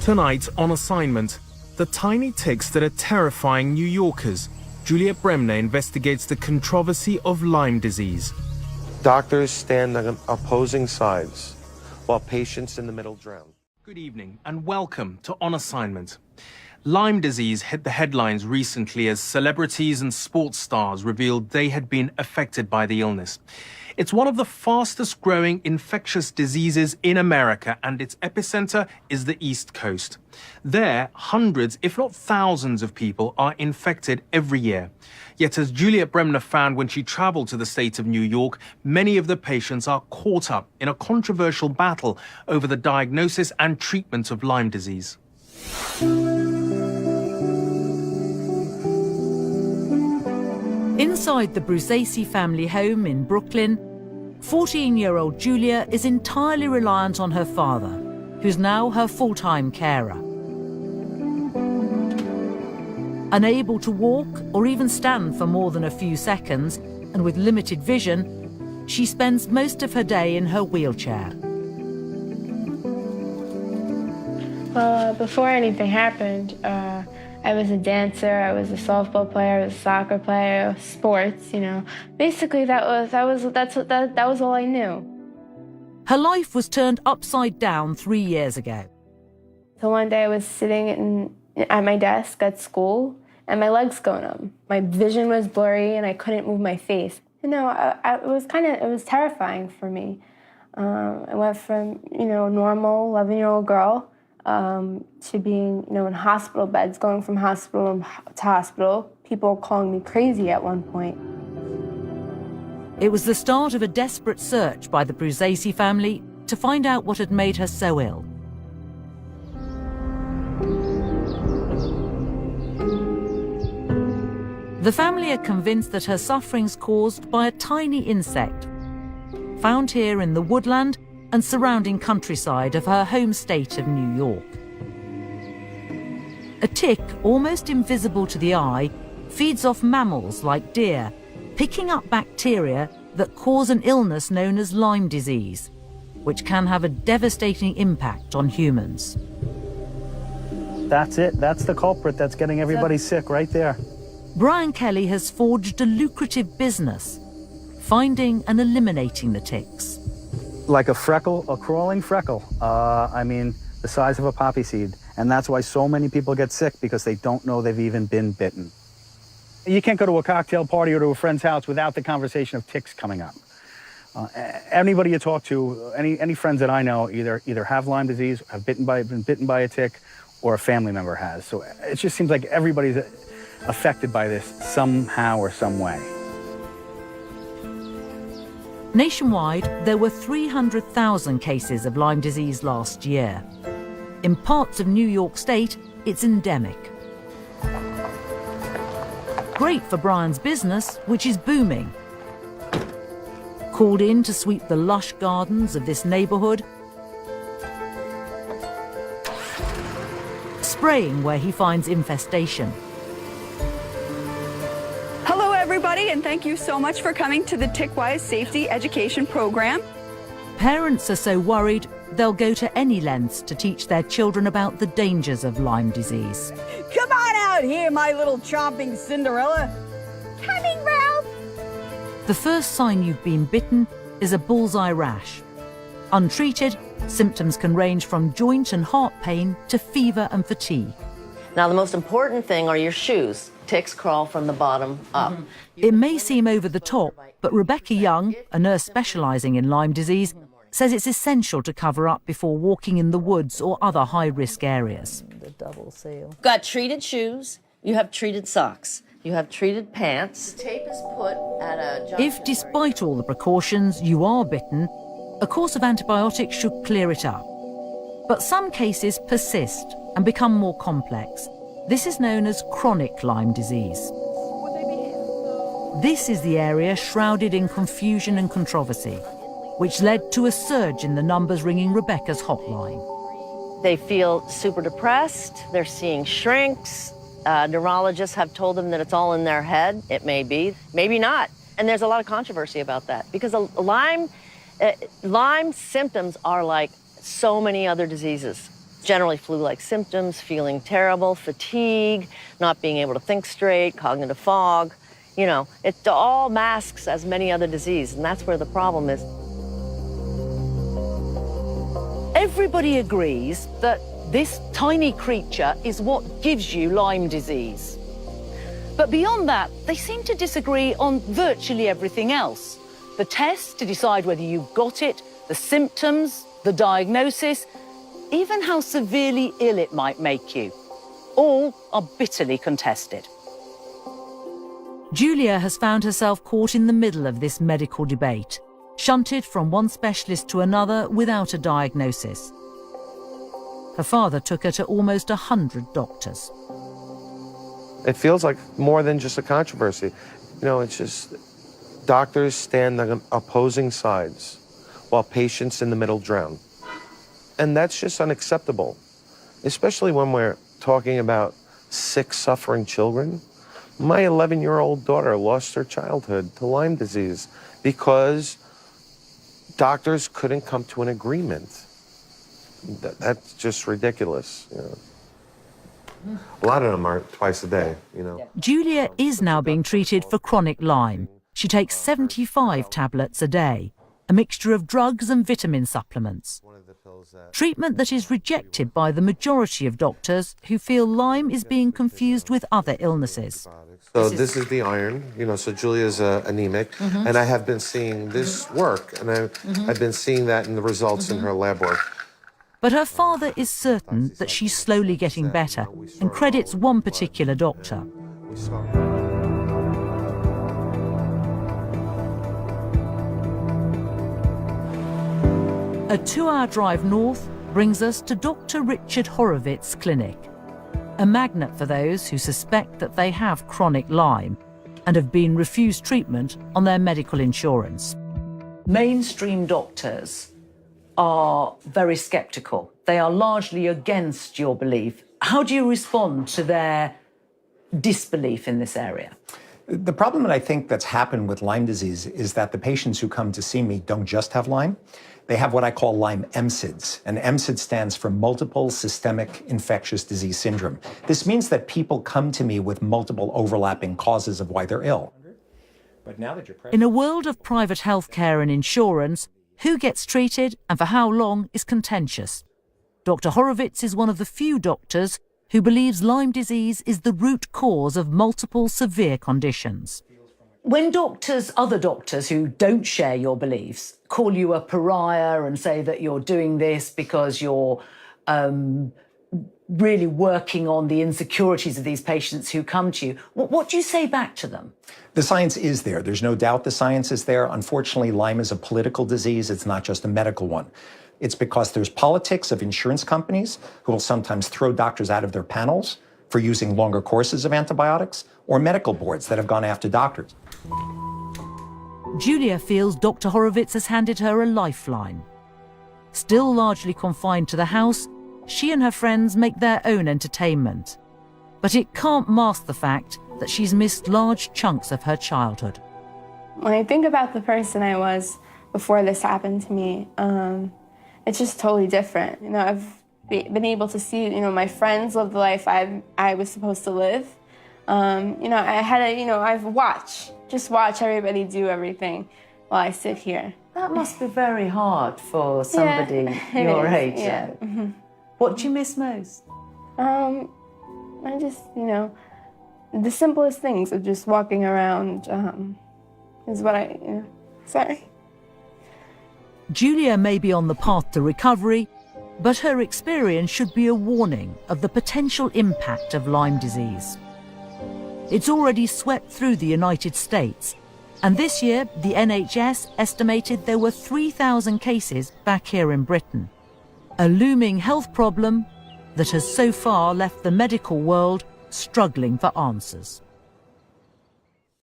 Tonight on Assignment, the tiny ticks that are terrifying New Yorkers. Juliet Bremner investigates the controversy of Lyme disease. Doctors stand on opposing sides, while patients in the middle drown. Good evening and welcome to On Assignment. Lyme disease hit the headlines recently as celebrities and sports stars revealed they had been affected by the illness. It's one of the fastest growing infectious diseases in America, and its epicenter is the East Coast. There, hundreds, if not thousands of people are infected every year. Yet as Juliet Bremner found when she traveled to the state of New York, many of the patients are caught up in a controversial battle over the diagnosis and treatment of Lyme disease. Inside the Bruzzese family home in Brooklyn, 14-year-old Julia is entirely reliant on her father, who's now her full-time carer. Unable to walk or even stand for more than a few seconds, and with limited vision, she spends most of her day in her wheelchair. Well, before anything happened, I was a dancer, I was a softball player, I was a soccer player, sports, you know. Basically, that was all I knew. Her life was turned upside down 3 years ago. So one day I was sitting at my desk at school, and my legs going numb. My vision was blurry, and I couldn't move my face. You know, it was terrifying for me. I went from, you know, a normal 11-year-old girl to being, you know, in hospital beds, going from hospital to hospital. People were calling me crazy at one point. It was the start of a desperate search by the Bruzzese family to find out what had made her so ill. The family are convinced that her suffering's caused by a tiny insect found here in the woodland and surrounding countryside of her home state of New York. A tick, almost invisible to the eye, feeds off mammals like deer, picking up bacteria that cause an illness known as Lyme disease, which can have a devastating impact on humans. That's it. That's the culprit that's getting everybody sick right there. Brian Kelly has forged a lucrative business, finding and eliminating the ticks. Like a freckle, a crawling freckle. I mean, the size of a poppy seed. And that's why so many people get sick, because they don't know they've even been bitten. You can't go to a cocktail party or to a friend's house without the conversation of ticks coming up. Anybody you talk to, any friends that I know either have Lyme disease, have been bitten by a tick, or a family member has. So it just seems like everybody's affected by this somehow or some way. Nationwide, there were 300,000 cases of Lyme disease last year. In parts of New York State, it's endemic. Great for Brian's business, which is booming. Called in to sweep the lush gardens of this neighborhood, spraying where he finds infestation. Hello, everybody, and thank you so much for coming to the Tick-Wise Safety Education Program. Parents are so worried, they'll go to any lengths to teach their children about the dangers of Lyme disease. Come on out here, my little chomping Cinderella. Coming, Ralph. The first sign you've been bitten is a bullseye rash. Untreated, symptoms can range from joint and heart pain to fever and fatigue. Now, the most important thing are your shoes. Ticks crawl from the bottom up. It may seem over the top, but Rebecca Young, a nurse specialising in Lyme disease, says it's essential to cover up before walking in the woods or other high-risk areas. The double seal. You've got treated shoes, you have treated socks, you have treated pants. The tape is put at a... If, despite all the precautions, you are bitten, a course of antibiotics should clear it up. But some cases persist and become more complex. This is known as chronic Lyme disease. This is the area shrouded in confusion and controversy, which led to a surge in the numbers ringing Rebecca's hotline. They feel super depressed, they're seeing shrinks. Neurologists have told them that it's all in their head. It may be, maybe not. And there's a lot of controversy about that, because Lyme symptoms are like so many other diseases. Generally flu-like symptoms, feeling terrible, fatigue, not being able to think straight, cognitive fog. You know, it all masks as many other diseases, and that's where the problem is. Everybody agrees that this tiny creature is what gives you Lyme disease. But beyond that, they seem to disagree on virtually everything else. The tests to decide whether you've got it, the symptoms, the diagnosis, even how severely ill it might make you. All are bitterly contested. Julia has found herself caught in the middle of this medical debate, shunted from one specialist to another without a diagnosis. Her father took her to almost 100 doctors. It feels like more than just a controversy. You know, it's just doctors stand on opposing sides while patients in the middle drown. And that's just unacceptable, especially when we're talking about sick, suffering children. My 11-year-old daughter lost her childhood to Lyme disease because doctors couldn't come to an agreement. That's just ridiculous. You know. A lot of them are twice a day, you know. Julia is now being treated for chronic Lyme. She takes 75 tablets a day, a mixture of drugs and vitamin supplements. Treatment that is rejected by the majority of doctors who feel Lyme is being confused with other illnesses. So this is the iron, you know, so Julia's anemic, and I have been seeing this work, and I've been seeing that in the results in her lab work. But her father is certain that she's slowly getting better and credits one particular doctor. A 2-hour drive north brings us to Dr. Richard Horowitz's clinic, a magnet for those who suspect that they have chronic Lyme and have been refused treatment on their medical insurance. Mainstream doctors are very sceptical. They are largely against your belief. How do you respond to their disbelief in this area? The problem that I think that's happened with Lyme disease is that the patients who come to see me don't just have Lyme. They have what I call Lyme MSIDS, and MSID stands for Multiple Systemic Infectious Disease Syndrome. This means that people come to me with multiple overlapping causes of why they're ill. But now that you're in a world of private healthcare and insurance, who gets treated and for how long is contentious. Dr. Horowitz is one of the few doctors who believes Lyme disease is the root cause of multiple severe conditions. When doctors, other doctors who don't share your beliefs, call you a pariah and say that you're doing this because you're really working on the insecurities of these patients who come to you, what do you say back to them? The science is there. There's no doubt the science is there. Unfortunately, Lyme is a political disease. It's not just a medical one. It's because there's politics of insurance companies who will sometimes throw doctors out of their panels for using longer courses of antibiotics, or medical boards that have gone after doctors. Julia feels Dr. Horowitz has handed her a lifeline. Still largely confined to the house, she and her friends make their own entertainment. But it can't mask the fact that she's missed large chunks of her childhood. When I think about the person I was before this happened to me, it's just totally different. You know, I've been able to see, you know, my friends live the life I was supposed to live. You know, I had a, you know, I've just watch everybody do everything while I sit here. That must be very hard for somebody your age. Yeah. What do you miss most? I just, you know, the simplest things of just walking around is what I, you know, sorry. Julia may be on the path to recovery, but her experience should be a warning of the potential impact of Lyme disease. It's already swept through the United States, and this year the NHS estimated there were 3,000 cases back here in Britain. A looming health problem that has so far left the medical world struggling for answers.